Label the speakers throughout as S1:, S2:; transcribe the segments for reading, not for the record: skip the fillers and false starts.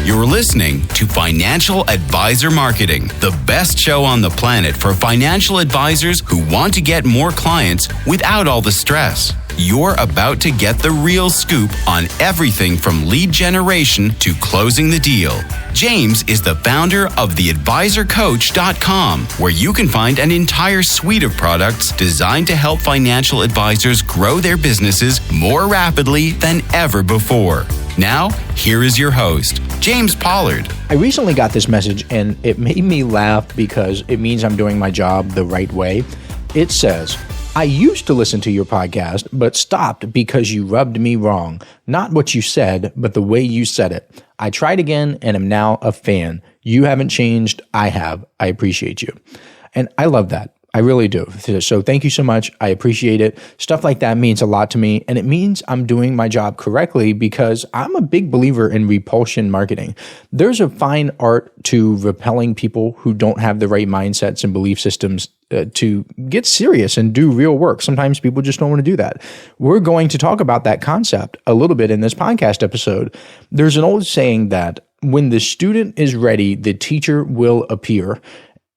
S1: You're listening to Financial Advisor Marketing, the best show on the planet for financial advisors who want to get more clients without all the stress. You're about to get the real scoop on everything from lead generation to closing the deal. James is the founder of theadvisorcoach.com, where you can find an entire suite of products designed to help financial advisors grow their businesses more rapidly than ever before. Now, here is your host, James Pollard.
S2: I recently got this message and it made me laugh because it means I'm doing my job the right way. It says, I used to listen to your podcast, but stopped because you rubbed me wrong. Not what you said, but the way you said it. I tried again and am now a fan. You haven't changed. I have. I appreciate you. And I love that. I really do. So thank you so much. I appreciate it. Stuff like that means a lot to me. And it means I'm doing my job correctly because I'm a big believer in repulsion marketing. There's a fine art to repelling people who don't have the right mindsets and belief systems to get serious and do real work. Sometimes people just don't want to do that. We're going to talk about that concept a little bit in this podcast episode. There's an old saying that when the student is ready, the teacher will appear.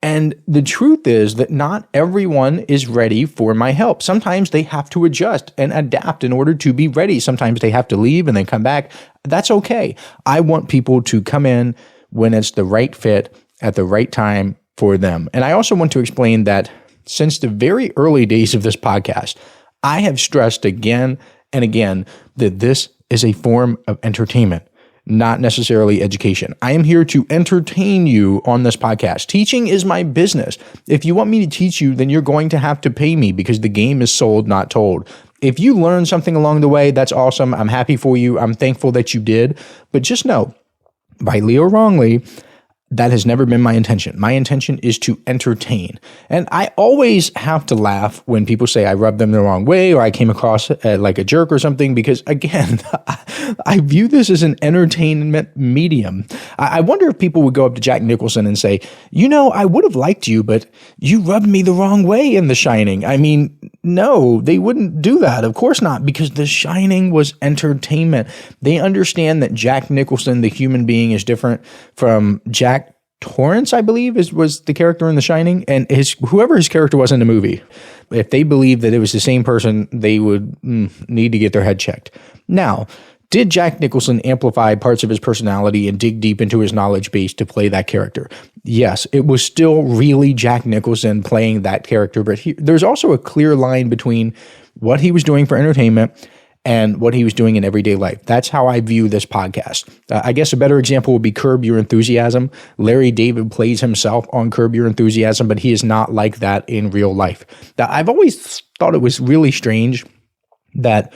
S2: And the truth is that not everyone is ready for my help. Sometimes they have to adjust and adapt in order to be ready. Sometimes they have to leave and then come back. That's okay. I want people to come in when it's the right fit at the right time for them. And I also want to explain that since the very early days of this podcast, I have stressed again and again that this is a form of entertainment, not necessarily education. I am here to entertain you on this podcast. Teaching is my business. If you want me to teach you, then you're going to have to pay me because the game is sold, not told. If you learn something along the way, that's awesome. I'm happy for you. I'm thankful that you did. But just know, rightly or wrongly, that has never been my intention. My intention is to entertain. And I always have to laugh when people say I rubbed them the wrong way or I came across like a jerk or something because, again, I view this as an entertainment medium. I wonder if people would go up to Jack Nicholson and say, you know, I would have liked you, but you rubbed me the wrong way in The Shining. I mean, no, they wouldn't do that. Of course not, because The Shining was entertainment. They understand that Jack Nicholson, the human being, is different from Jack Torrance, I believe, was the character in The Shining, and whoever his character was in the movie. If they believed that it was the same person, they would need to get their head checked. Now, did Jack Nicholson amplify parts of his personality and dig deep into his knowledge base to play that character? Yes, it was still really Jack Nicholson playing that character, but there's also a clear line between what he was doing for entertainment and what he was doing in everyday life. That's how I view this podcast. I guess a better example would be Curb Your Enthusiasm. Larry David plays himself on Curb Your Enthusiasm, but he is not like that in real life. Now, I've always thought it was really strange that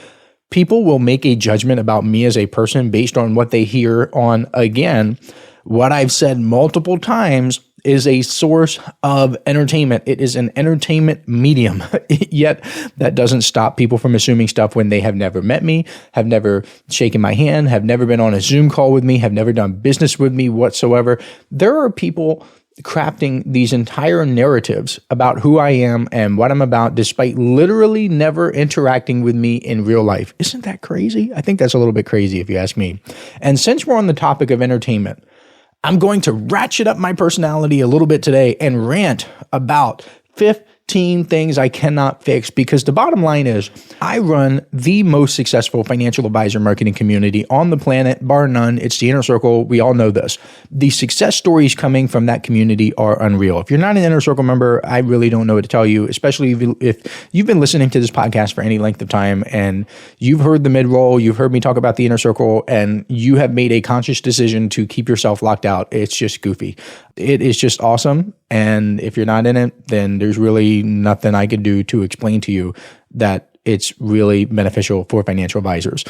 S2: people will make a judgment about me as a person based on what they hear on, again, what I've said multiple times is a source of entertainment. It is an entertainment medium. Yet that doesn't stop people from assuming stuff when they have never met me, have never shaken my hand, have never been on a Zoom call with me, have never done business with me whatsoever. There are people crafting these entire narratives about who I am and what I'm about, despite literally never interacting with me in real life. Isn't that crazy? I think that's a little bit crazy if you ask me. And since we're on the topic of entertainment, I'm going to ratchet up my personality a little bit today and rant about 15 things I cannot fix, because the bottom line is I run the most successful financial advisor marketing community on the planet, bar none. It's the Inner Circle. We all know this. The success stories coming from that community are unreal. If you're not an Inner Circle member, I really don't know what to tell you, especially if you've been listening to this podcast for any length of time and you've heard the mid-roll, you've heard me talk about the Inner Circle, and you have made a conscious decision to keep yourself locked out. It's just goofy. It is just awesome. And if you're not in it, then there's really nothing I could do to explain to you that it's really beneficial for financial advisors.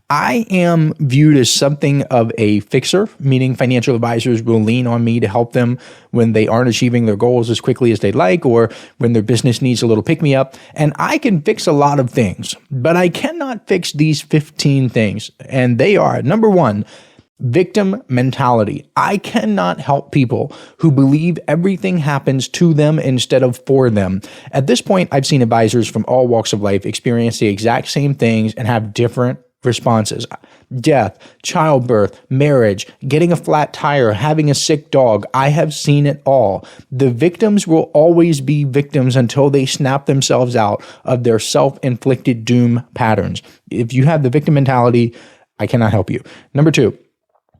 S2: I am viewed as something of a fixer, meaning financial advisors will lean on me to help them when they aren't achieving their goals as quickly as they'd like, or when their business needs a little pick-me-up. And I can fix a lot of things, but I cannot fix these 15 things. And they are, number one, victim mentality. I cannot help people who believe everything happens to them instead of for them. At this point, I've seen advisors from all walks of life experience the exact same things and have different responses. death, childbirth, marriage, getting a flat tire, having a sick dog. I have seen it all. The victims will always be victims until they snap themselves out of their self-inflicted doom patterns. If you have the victim mentality, I cannot help you. Number 2,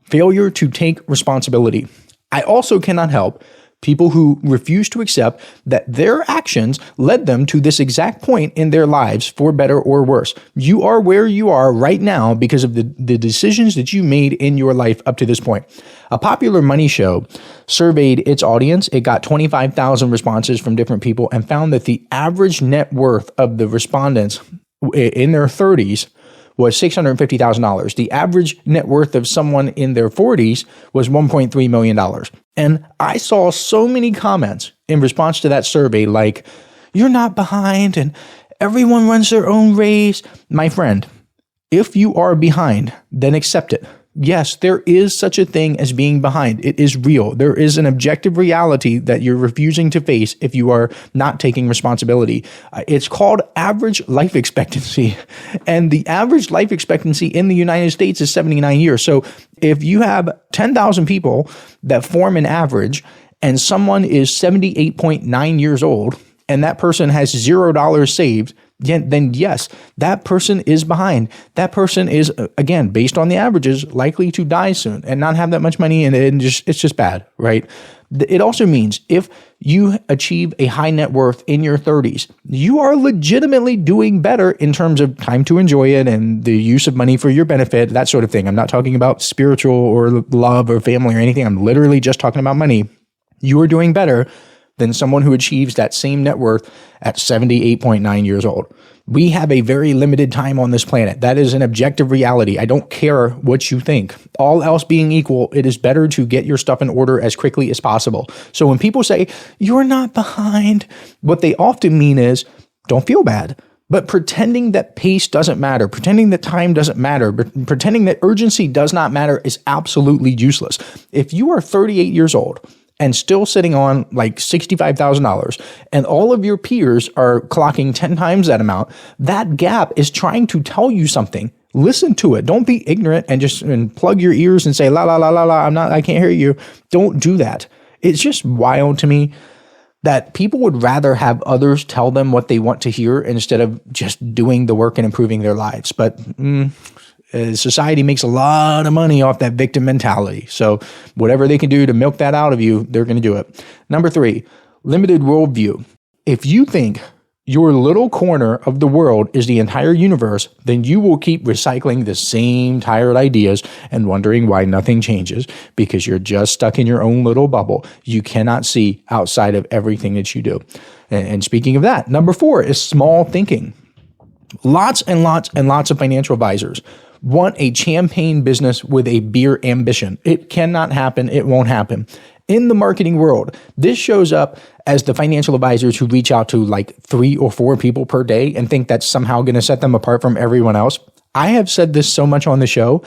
S2: failure to take responsibility. I also cannot help people who refuse to accept that their actions led them to this exact point in their lives, for better or worse. You are where you are right now because of the decisions that you made in your life up to this point. A popular money show surveyed its audience. It got 25,000 responses from different people and found that the average net worth of the respondents in their 30s was $650,000. The average net worth of someone in their 40s was $1.3 million. And I saw so many comments in response to that survey like, you're not behind and everyone runs their own race. My friend, if you are behind, then accept it. Yes, there is such a thing as being behind. It is real. There is an objective reality that you're refusing to face if you are not taking responsibility. It's called average life expectancy. And the average life expectancy in the United States is 79 years. So if you have 10,000 people that form an average and someone is 78.9 years old and that person has $0 saved, then yes, that person is behind. That person is, again, based on the averages, likely to die soon and not have that much money, and it's just bad, right? It also means if you achieve a high net worth in your 30s, you are legitimately doing better in terms of time to enjoy it and the use of money for your benefit, that sort of thing. I'm not talking about spiritual or love or family or anything. I'm literally just talking about money. You are doing better than someone who achieves that same net worth at 78.9 years old. We have a very limited time on this planet. That is an objective reality. I don't care what you think. All else being equal, it is better to get your stuff in order as quickly as possible. So when people say, you're not behind, what they often mean is, don't feel bad. But pretending that pace doesn't matter, pretending that time doesn't matter, pretending that urgency does not matter is absolutely useless. If you are 38 years old, and still sitting on like $65,000 and all of your peers are clocking 10 times that amount, that gap is trying to tell you something. Listen to it. Don't be ignorant and plug your ears and say, la, la, la, la, la, I can't hear you. Don't do that. It's just wild to me that people would rather have others tell them what they want to hear instead of just doing the work and improving their lives. But society makes a lot of money off that victim mentality. So whatever they can do to milk that out of you, they're going to do it. Number 3, limited worldview. If you think your little corner of the world is the entire universe, then you will keep recycling the same tired ideas and wondering why nothing changes because you're just stuck in your own little bubble. You cannot see outside of everything that you do. And speaking of that, number 4 is small thinking. Lots and lots and lots of financial advisors want a champagne business with a beer ambition. It cannot happen. It won't happen. In the marketing world, this shows up as the financial advisors who reach out to like 3 or 4 people per day and think that's somehow going to set them apart from everyone else. I have said this so much on the show,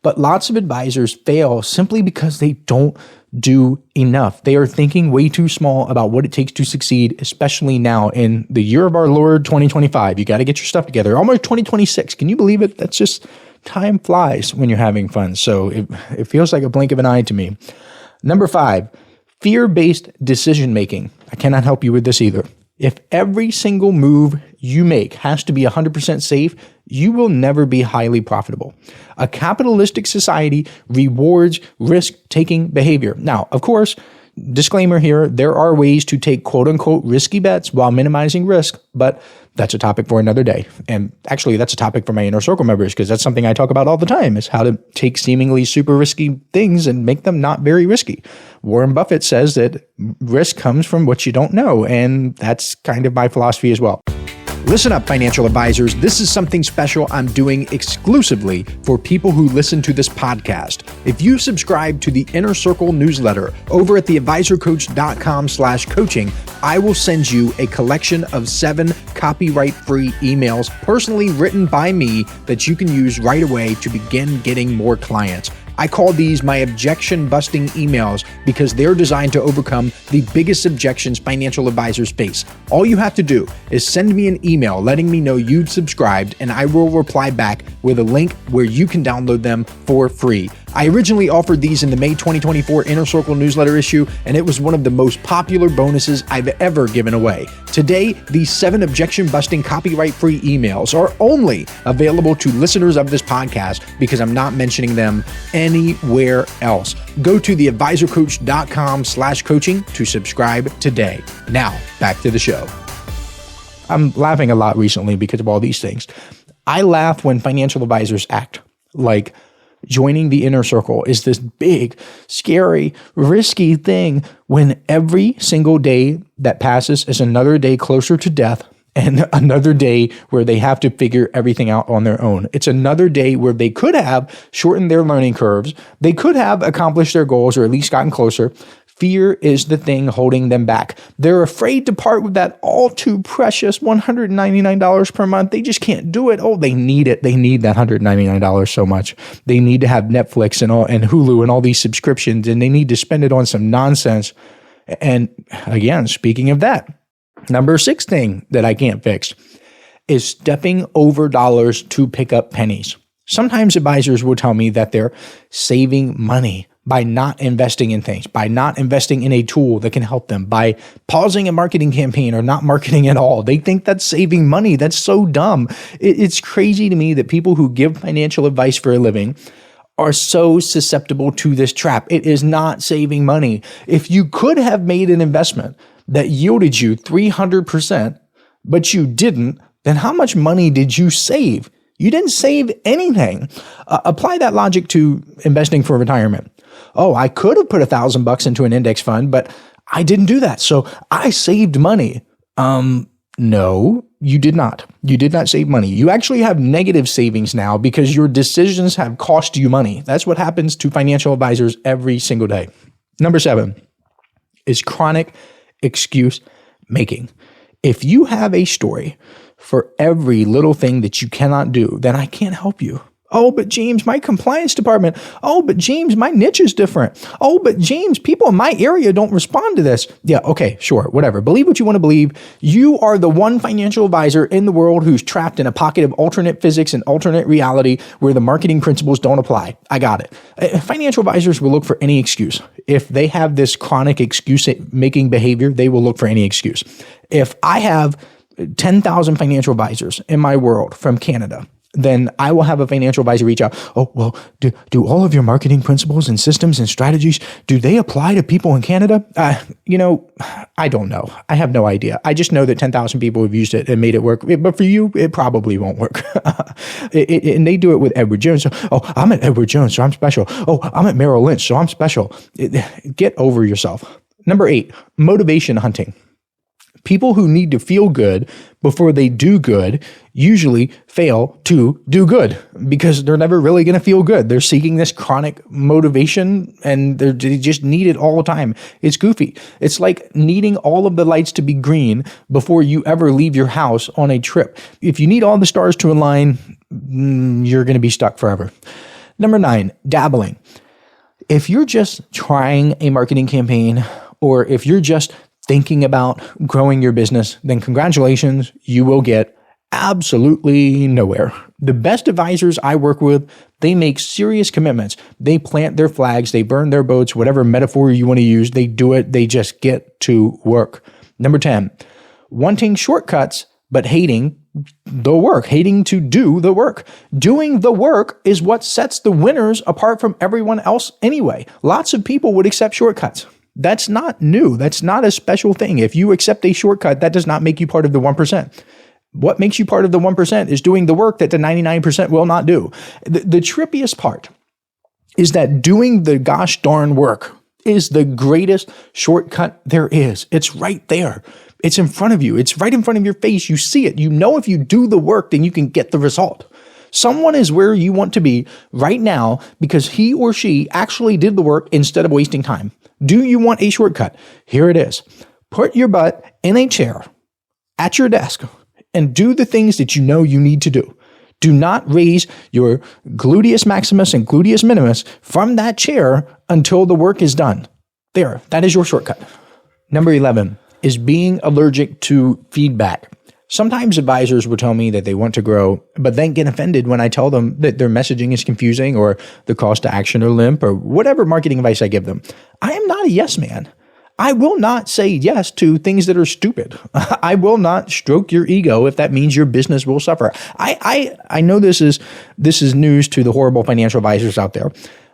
S2: but lots of advisors fail simply because they don't do enough. They are thinking way too small about what it takes to succeed, especially now in the year of our Lord 2025. You got to get your stuff together. Almost 2026. Can you believe it? That's just time flies when you're having fun. So it feels like a blink of an eye to me. Number 5, fear-based decision-making. I cannot help you with this either. If every single move you make has to be 100% safe, you will never be highly profitable. A capitalistic society rewards risk-taking behavior. Now, of course, disclaimer here, there are ways to take quote-unquote risky bets while minimizing risk, but that's a topic for another day. And actually, that's a topic for my Inner Circle members because that's something I talk about all the time is how to take seemingly super risky things and make them not very risky. Warren Buffett says that risk comes from what you don't know, and that's kind of my philosophy as well. Listen up, financial advisors. This is something special I'm doing exclusively for people who listen to this podcast. If you subscribe to the Inner Circle newsletter over at theadvisorcoach.com/coaching, I will send you a collection of 7 copyright-free emails personally written by me that you can use right away to begin getting more clients. I call these my objection-busting emails because they're designed to overcome the biggest objections financial advisors face. All you have to do is send me an email letting me know you've subscribed, and I will reply back with a link where you can download them for free. I originally offered these in the May 2024 Inner Circle newsletter issue, and it was one of the most popular bonuses I've ever given away. Today, these 7 objection-busting copyright-free emails are only available to listeners of this podcast because I'm not mentioning them anywhere else. Go to theadvisorcoach.com/coaching to subscribe today. Now, back to the show. I'm laughing a lot recently because of all these things. I laugh when financial advisors act like joining the inner circle is this big, scary, risky thing when every single day that passes is another day closer to death and another day where they have to figure everything out on their own. It's another day where they could have shortened their learning curves. They could have accomplished their goals or at least gotten closer. Fear is the thing holding them back. They're afraid to part with that all too precious $199 per month. They just can't do it. Oh, they need it. They need that $199 so much. They need to have Netflix and Hulu and all these subscriptions, and they need to spend it on some nonsense. And again, speaking of that, number 6 thing that I can't fix is stepping over dollars to pick up pennies. Sometimes advisors will tell me that they're saving money by not investing in things, by not investing in a tool that can help them, by pausing a marketing campaign or not marketing at all. They think that's saving money. That's so dumb. It's crazy to me that people who give financial advice for a living are so susceptible to this trap. It is not saving money. If you could have made an investment that yielded you 300%, but you didn't, then how much money did you save? You didn't save anything. Apply that logic to investing for retirement. Oh, I could have put $1,000 into an index fund, but I didn't do that. So I saved money. No, you did not. You did not save money. You actually have negative savings now because your decisions have cost you money. That's what happens to financial advisors every single day. Number 7 is chronic excuse making. If you have a story for every little thing that you cannot do, then I can't help you. Oh, but James, my compliance department. Oh, but James, my niche is different. Oh, but James, people in my area don't respond to this. Yeah, okay, sure, whatever. Believe what you want to believe. You are the one financial advisor in the world who's trapped in a pocket of alternate physics and alternate reality where the marketing principles don't apply. I got it. Financial advisors will look for any excuse. If they have this chronic excuse-making behavior, they will look for any excuse. If I have 10,000 financial advisors in my world from Canada, then I will have a financial advisor reach out. Oh, well, do all of your marketing principles and systems and strategies, do they apply to people in Canada? I don't know. I have no idea. I just know that 10,000 people have used it and made it work. But for you, it probably won't work. And they do it with Edward Jones. Oh, I'm at Edward Jones, so I'm special. Oh, I'm at Merrill Lynch, so I'm special. Get over yourself. Number 8, motivation hunting. People who need to feel good before they do good usually fail to do good because they're never really going to feel good. They're seeking this chronic motivation and they just need it all the time. It's goofy. It's like needing all of the lights to be green before you ever leave your house on a trip. If you need all the stars to align, you're going to be stuck forever. Number 9, dabbling. If you're just trying a marketing campaign or if you're just thinking about growing your business, then congratulations, you will get absolutely nowhere. The best advisors I work with, they make serious commitments. They plant their flags, they burn their boats, whatever metaphor you want to use, they do it. They just get to work. Number 10, wanting shortcuts, but hating the work, hating to do the work. Doing the work is what sets the winners apart from everyone else anyway. Lots of people would accept shortcuts. That's not new. That's not a special thing. If you accept a shortcut, that does not make you part of the 1%. What makes you part of the 1% is doing the work that the 99% will not do. The trippiest part is that doing the gosh darn work is the greatest shortcut there is. It's right there. It's in front of you. It's right in front of your face. You see it. You know if you do the work, then you can get the result. Someone is where you want to be right now because he or she actually did the work instead of wasting time. Do you want a shortcut? Here it is. Put your butt in a chair at your desk and do the things that you know you need to do. Do not raise your gluteus maximus and gluteus minimus from that chair until the work is done. There, that is your shortcut. Number 11 is being allergic to feedback. Sometimes advisors will tell me that they want to grow, but then get offended when I tell them that their messaging is confusing or the calls to action are limp or whatever marketing advice I give them. I am not a yes man. I will not say yes to things that are stupid. I will not stroke your ego if that means your business will suffer. I know this is news to the horrible financial advisors out there,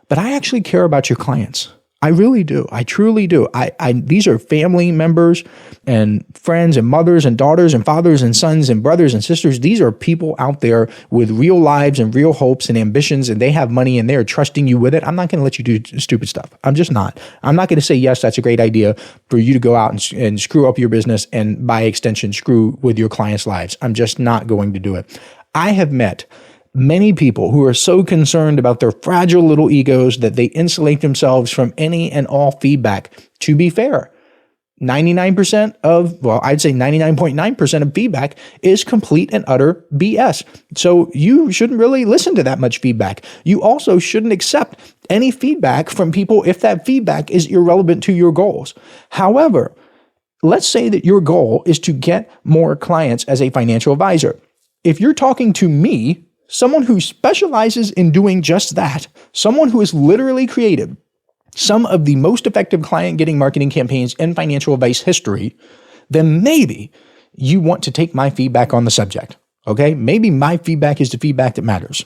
S2: but I actually care about your clients. I really do. I truly do. These are family members and friends and mothers and daughters and fathers and sons and brothers and sisters. These are people out there with real lives and real hopes and ambitions, and they have money and they're trusting you with it. I'm not going to let you do stupid stuff. I'm just not. I'm not going to say, yes, that's a great idea for you to go out and screw up your business and by extension, screw with your clients' lives. I'm just not going to do it. I have met many people who are so concerned about their fragile little egos that they insulate themselves from any and all feedback. To be fair, 99% I'd say 99.9% of feedback is complete and utter BS. So you shouldn't really listen to that much feedback. You also shouldn't accept any feedback from people if that feedback is irrelevant to your goals. However, let's say that your goal is to get more clients as a financial advisor. If you're talking to me, someone who specializes in doing just that, someone who has literally created some of the most effective client getting marketing campaigns in financial advice history, then maybe you want to take my feedback on the subject. Okay? Maybe my feedback is the feedback that matters.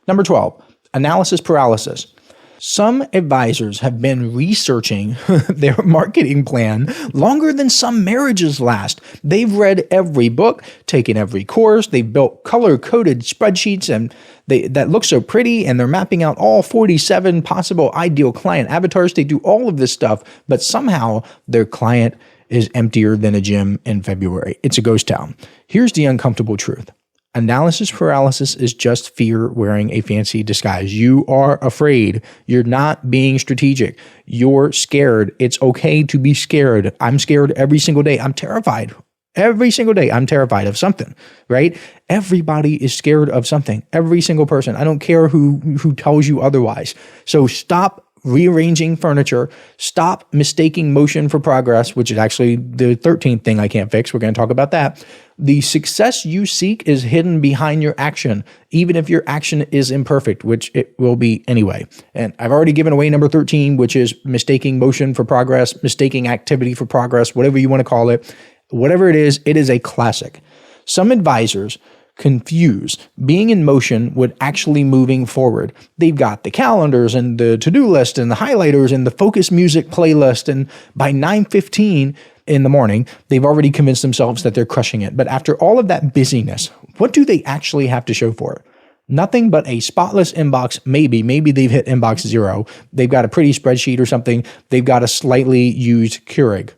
S2: Number 12, analysis paralysis. Some advisors have been researching their marketing plan longer than some marriages last. They've read every book, taken every course, they've built color-coded spreadsheets and that look so pretty, and they're mapping out all 47 possible ideal client avatars. They do all of this stuff, but somehow their client is emptier than a gym in February. It's a ghost town. Here's the uncomfortable truth. Analysis paralysis is just fear wearing a fancy disguise. You are afraid. You're not being strategic. You're scared. It's okay to be scared. I'm scared every single day. I'm terrified. Every single day, I'm terrified of something, right? Everybody is scared of something. Every single person. I don't care who tells you otherwise. So stop rearranging furniture. Stop mistaking motion for progress, which is actually the 13th thing I can't fix. We're going to talk about that. The success you seek is hidden behind your action, even if your action is imperfect, which it will be anyway. And I've already given away number 13, which is mistaking motion for progress, mistaking activity for progress, whatever you want to call it. Whatever it is a classic. Some advisors confuse being in motion with actually moving forward. They've got the calendars and the to-do list and the highlighters and the focus music playlist. And by 9:15 in the morning, they've already convinced themselves that they're crushing it. But after all of that busyness, what do they actually have to show for it? Nothing but a spotless inbox. Maybe they've hit inbox 0. They've got a pretty spreadsheet or something. They've got a slightly used Keurig.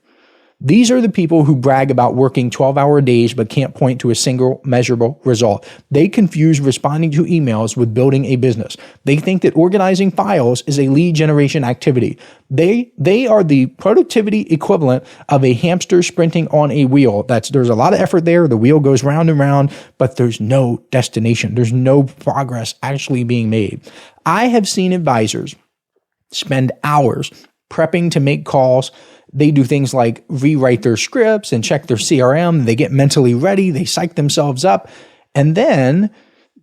S2: These are the people who brag about working 12-hour days but can't point to a single measurable result. They confuse responding to emails with building a business. They think that organizing files is a lead generation activity. They are the productivity equivalent of a hamster sprinting on a wheel. There's a lot of effort there. The wheel goes round and round, but there's no destination. There's no progress actually being made. I have seen advisors spend hours prepping to make calls. They do things like rewrite their scripts and check their CRM. They get mentally ready. They psych themselves up. And then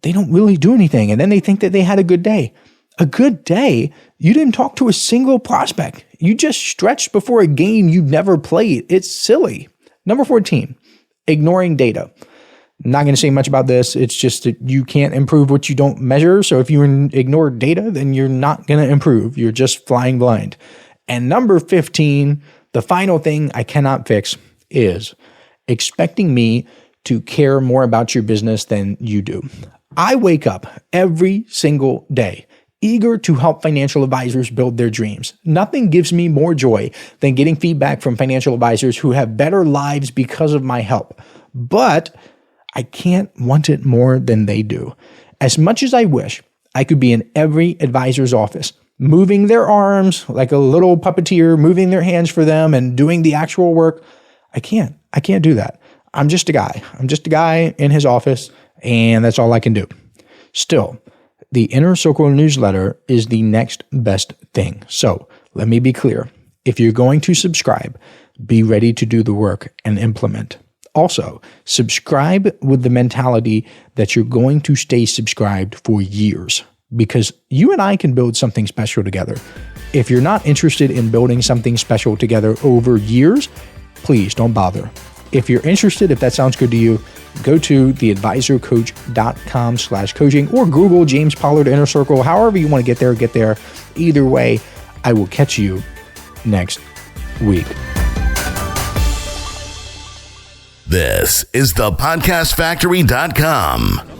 S2: they don't really do anything. And then they think that they had a good day. A good day? You didn't talk to a single prospect. You just stretched before a game you never played. It's silly. Number 14, ignoring data. I'm not going to say much about this. It's just that you can't improve what you don't measure. So if you ignore data, then you're not going to improve. You're just flying blind. And number 15, the final thing I cannot fix is expecting me to care more about your business than you do. I wake up every single day eager to help financial advisors build their dreams. Nothing gives me more joy than getting feedback from financial advisors who have better lives because of my help. But I can't want it more than they do. As much as I wish I could be in every advisor's office, moving their arms like a little puppeteer, moving their hands for them and doing the actual work. I can't do that. I'm just a guy. I'm just a guy in his office, and that's all I can do. Still, the Inner Circle newsletter is the next best thing. So let me be clear. If you're going to subscribe, be ready to do the work and implement. Also, subscribe with the mentality that you're going to stay subscribed for years, because you and I can build something special together. If you're not interested in building something special together over years, please don't bother. If you're interested, if that sounds good to you, go to theadvisorcoach.com/coaching or Google James Pollard Inner Circle. However you want to get there. Either way, I will catch you next week.
S3: This is thepodcastfactory.com.